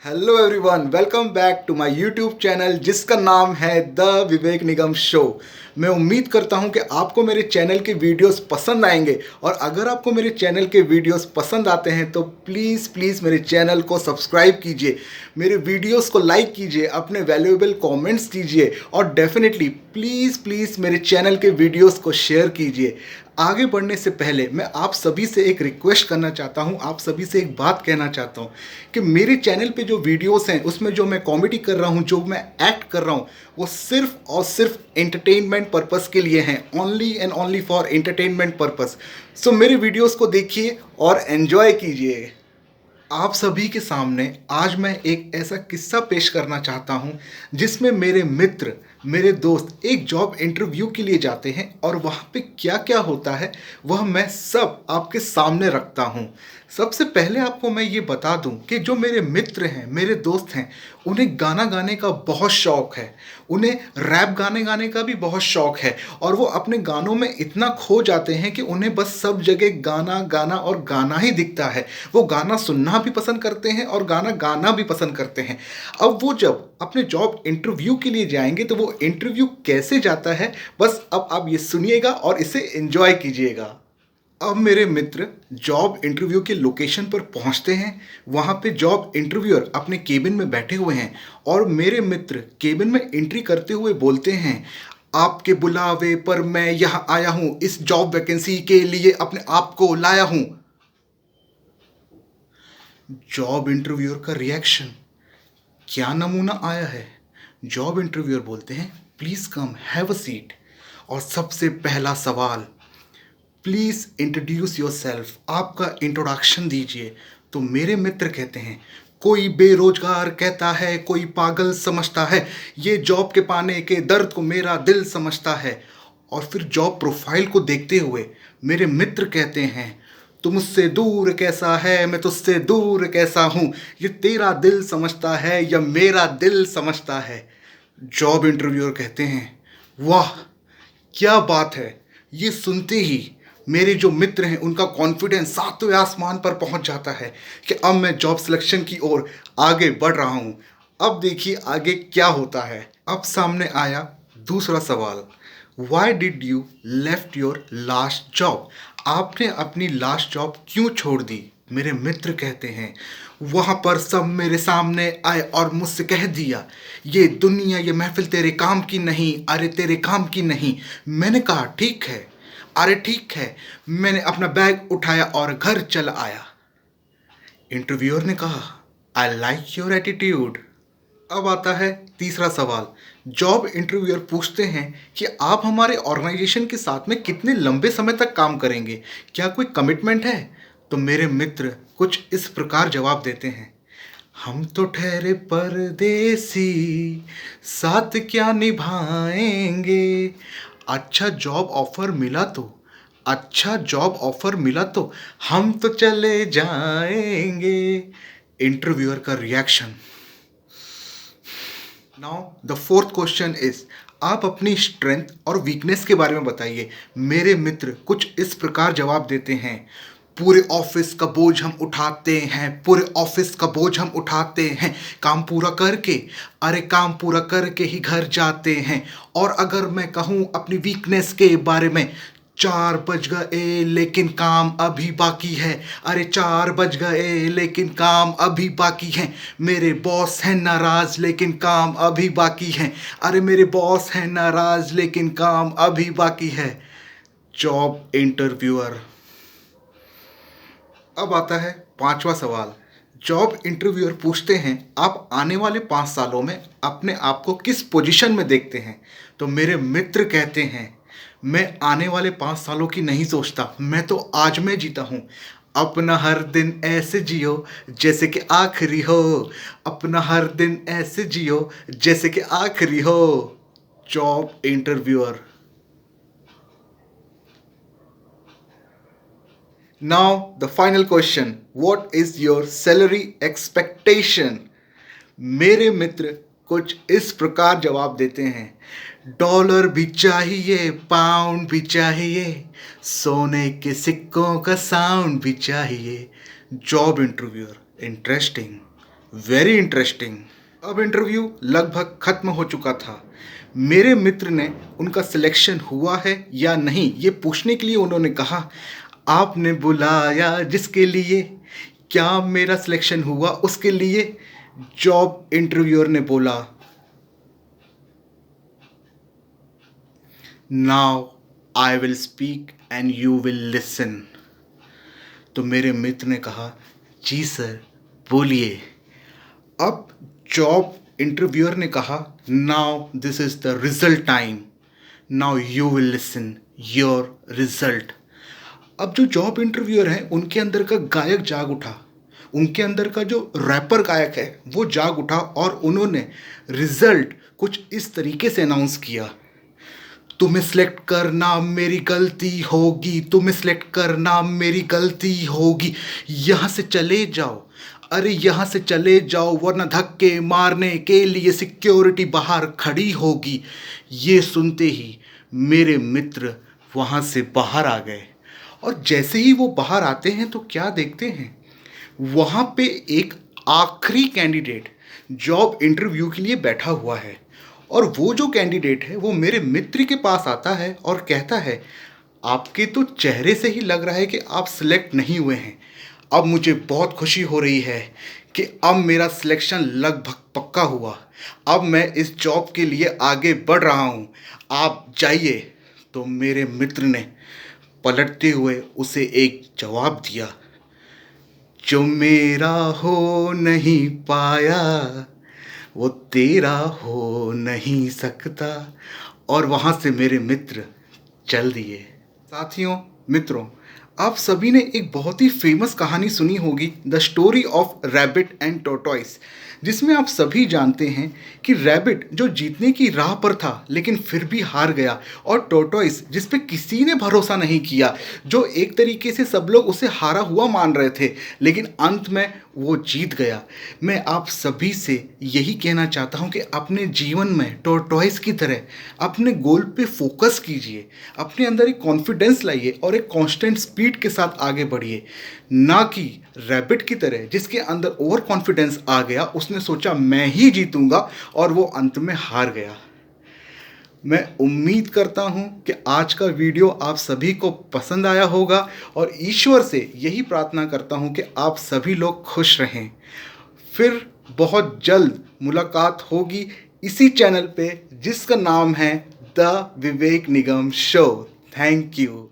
Hello everyone, welcome back to my YouTube channel जिसका नाम है द विवेक निगम शो। मैं उम्मीद करता हूं कि आपको मेरे चैनल के वीडियोस पसंद आएंगे और अगर आपको मेरे चैनल के वीडियोस पसंद आते हैं तो प्लीज़ प्लीज़ मेरे चैनल को सब्सक्राइब कीजिए, मेरे वीडियोस को लाइक कीजिए, अपने वैल्यूएबल कमेंट्स कीजिए और डेफिनेटली प्लीज़ प्लीज़ मेरे चैनल के वीडियोस को शेयर कीजिए। आगे बढ़ने से पहले मैं आप सभी से एक रिक्वेस्ट करना चाहता हूं, आप सभी से एक बात कहना चाहता हूं कि मेरे चैनल पे जो वीडियोस हैं उसमें जो मैं कॉमेडी कर रहा हूं, जो मैं एक्ट कर रहा हूं, वो सिर्फ और सिर्फ एंटरटेनमेंट पर्पस के लिए हैं, only and only for entertainment purpose. So मेरे वीडियोस को देखिए और एंजॉय कीजिए। आप सभी के सामने आज मैं एक ऐसा किस्सा पेश करना चाहता हूँ जिसमें मेरे मित्र, मेरे दोस्त एक जॉब इंटरव्यू के लिए जाते हैं और वहाँ पे क्या क्या होता है वह मैं सब आपके सामने रखता हूँ। सबसे पहले आपको मैं ये बता दूँ कि जो मेरे मित्र हैं, मेरे दोस्त हैं, उन्हें गाना गाने का बहुत शौक़ है, उन्हें रैप गाने गाने का भी बहुत शौक़ है और वो अपने गानों में इतना खो जाते हैं कि उन्हें बस सब जगह गाना गाना और गाना ही दिखता है। वो गाना सुनना भी पसंद करते हैं और गाना गाना भी पसंद करते हैं। अब वो जब अपने जॉब इंटरव्यू के लिए जाएंगे तो वो इंटरव्यू कैसे जाता है, बस अब आप ये सुनिएगा और इसे एंजॉय कीजिएगा। अब मेरे मित्र जॉब इंटरव्यू के लोकेशन पर पहुंचते हैं। वहां पे जॉब इंटरव्यूअर अपने केबिन में बैठे हुए हैं और मेरे मित्र केबिन में एंट्री करते हुए बोलते हैं, आपके बुलावे पर मैं यहाँ आया हूँ, इस जॉब वैकेंसी के लिए अपने आप को लाया हूँ। जॉब इंटरव्यूअर का रिएक्शन क्या नमूना आया है। जॉब इंटरव्यूअर बोलते हैं, please come have a seat. और सबसे पहला सवाल, प्लीज़ इंट्रोड्यूस योर सेल्फ, आपका इंट्रोडक्शन दीजिए। तो मेरे मित्र कहते हैं, कोई बेरोजगार कहता है, कोई पागल समझता है, ये जॉब के पाने के दर्द को मेरा दिल समझता है। और फिर जॉब प्रोफाइल को देखते हुए मेरे मित्र कहते हैं, तू मुझसे दूर कैसा है, मैं तुझसे दूर कैसा हूँ, ये तेरा दिल समझता है या मेरा दिल समझता है। जॉब इंटरव्यूअर कहते हैं, वाह क्या बात है। ये सुनते ही मेरे जो मित्र हैं उनका कॉन्फिडेंस सातवें आसमान पर पहुंच जाता है कि अब मैं जॉब सिलेक्शन की ओर आगे बढ़ रहा हूं। अब देखिए आगे क्या होता है। अब सामने आया दूसरा सवाल, why did you left your last job, आपने अपनी लास्ट जॉब क्यों छोड़ दी। मेरे मित्र कहते हैं, वहाँ पर सब मेरे सामने आए और मुझसे कह दिया, ये दुनिया ये महफिल तेरे काम की नहीं, अरे तेरे काम की नहीं। मैंने कहा ठीक है, अरे ठीक है। मैंने अपना बैग उठाया और घर चला आया। इंटरव्यूअर ने कहा, आई लाइक योर एटीट्यूड। अब आता है तीसरा सवाल। जॉब इंटरव्यूअर पूछते हैं कि आप हमारे ऑर्गेनाइजेशन के साथ में कितने लंबे समय तक काम करेंगे, क्या कोई कमिटमेंट है। तो मेरे मित्र कुछ इस प्रकार जवाब देते हैं, हम तो ठहरे परदेसी, साथ क्या निभाएंगे। अच्छा जॉब ऑफर मिला तो, अच्छा जॉब ऑफर मिला तो हम तो चले जाएंगे। इंटरव्यूअर का reaction. Now the fourth question is, आप अपनी स्ट्रेंथ और वीकनेस के बारे में बताइए। मेरे मित्र कुछ इस प्रकार जवाब देते हैं, पूरे ऑफिस का बोझ हम उठाते हैं, पूरे ऑफिस का बोझ हम उठाते हैं, काम पूरा करके, अरे काम पूरा करके ही घर जाते हैं। और अगर मैं कहूँ अपनी वीकनेस के बारे में, 4 बज गए लेकिन काम अभी बाकी है, अरे 4 बज गए लेकिन काम अभी बाकी है। मेरे बॉस हैं नाराज लेकिन काम अभी बाकी है, अरे मेरे बॉस हैं नाराज लेकिन काम अभी बाकी है। Job interviewer. अब आता है पांचवा सवाल। जॉब इंटरव्यूअर पूछते हैं, आप आने वाले 5 सालों में अपने आप को किस पोजीशन में देखते हैं। तो मेरे मित्र कहते हैं, मैं आने वाले 5 सालों की नहीं सोचता, मैं तो आज में जीता हूँ। अपना हर दिन ऐसे जियो जैसे कि आखिरी हो, अपना हर दिन ऐसे जियो जैसे कि आखिरी हो। Job interviewer. Now, the final question, what is your salary expectation? मेरे मित्र कुछ इस प्रकार जवाब देते हैं, डॉलर भी चाहिए, पाउंड भी चाहिए, सोने के सिक्कों का साउंड भी चाहिए। Job interviewer, interesting, very interesting. अब इंटरव्यू लगभग खत्म हो चुका था। मेरे मित्र ने उनका सिलेक्शन हुआ है या नहीं ये पूछने के लिए उन्होंने कहा, आपने बुलाया जिसके लिए, क्या मेरा सिलेक्शन हुआ उसके लिए? जॉब इंटरव्यूअर ने बोला, now I will speak and you will listen. तो मेरे मित्र ने कहा, जी सर बोलिए। अब जॉब इंटरव्यूअर ने कहा, now this is the result time, now you will listen your result. अब जो जॉब इंटरव्यूअर हैं उनके अंदर का गायक जाग उठा, उनके अंदर का जो रैपर गायक है वो जाग उठा और उन्होंने रिजल्ट कुछ इस तरीके से अनाउंस किया, तुम्हें सिलेक्ट करना मेरी गलती होगी, तुम्हें सिलेक्ट करना मेरी गलती होगी, यहाँ से चले जाओ, अरे यहाँ से चले जाओ वरना धक्के मारने के लिए सिक्योरिटी बाहर खड़ी होगी। ये सुनते ही मेरे मित्र वहाँ से बाहर आ गए और जैसे ही वो बाहर आते हैं तो क्या देखते हैं, वहाँ पे एक आखिरी कैंडिडेट जॉब इंटरव्यू के लिए बैठा हुआ है और वो जो कैंडिडेट है वो मेरे मित्र के पास आता है और कहता है, आपके तो चेहरे से ही लग रहा है कि आप सिलेक्ट नहीं हुए हैं। अब मुझे बहुत खुशी हो रही है कि अब मेरा सिलेक्शन लगभग पक्का हुआ, अब मैं इस जॉब के लिए आगे बढ़ रहा हूँ, आप जाइए। तो मेरे मित्र ने पलटते हुए उसे एक जवाब दिया, जो मेरा हो नहीं पाया वो तेरा हो नहीं सकता। और वहाँ से मेरे मित्र चल दिए। साथियों, मित्रों, आप सभी ने एक बहुत ही फेमस कहानी सुनी होगी, the story of rabbit and tortoise, जिसमें आप सभी जानते हैं कि रैबिट जो जीतने की राह पर था लेकिन फिर भी हार गया, और टॉर्टॉइस जिस पे किसी ने भरोसा नहीं किया, जो एक तरीके से सब लोग उसे हारा हुआ मान रहे थे, लेकिन अंत में वो जीत गया। मैं आप सभी से यही कहना चाहता हूँ कि अपने जीवन में टॉर्टॉइस की तरह अपने गोल पे फोकस कीजिए, अपने अंदर एक कॉन्फिडेंस लाइए और एक कांस्टेंट स्पीड के साथ आगे बढ़िए, ना कि रैबिट की तरह जिसके अंदर ओवर कॉन्फिडेंस आ गया, उसने सोचा मैं ही जीतूंगा और वो अंत में हार गया। मैं उम्मीद करता हूँ कि आज का वीडियो आप सभी को पसंद आया होगा और ईश्वर से यही प्रार्थना करता हूँ कि आप सभी लोग खुश रहें। फिर बहुत जल्द मुलाकात होगी इसी चैनल पे जिसका नाम है the Vivek Nigam show. Thank you.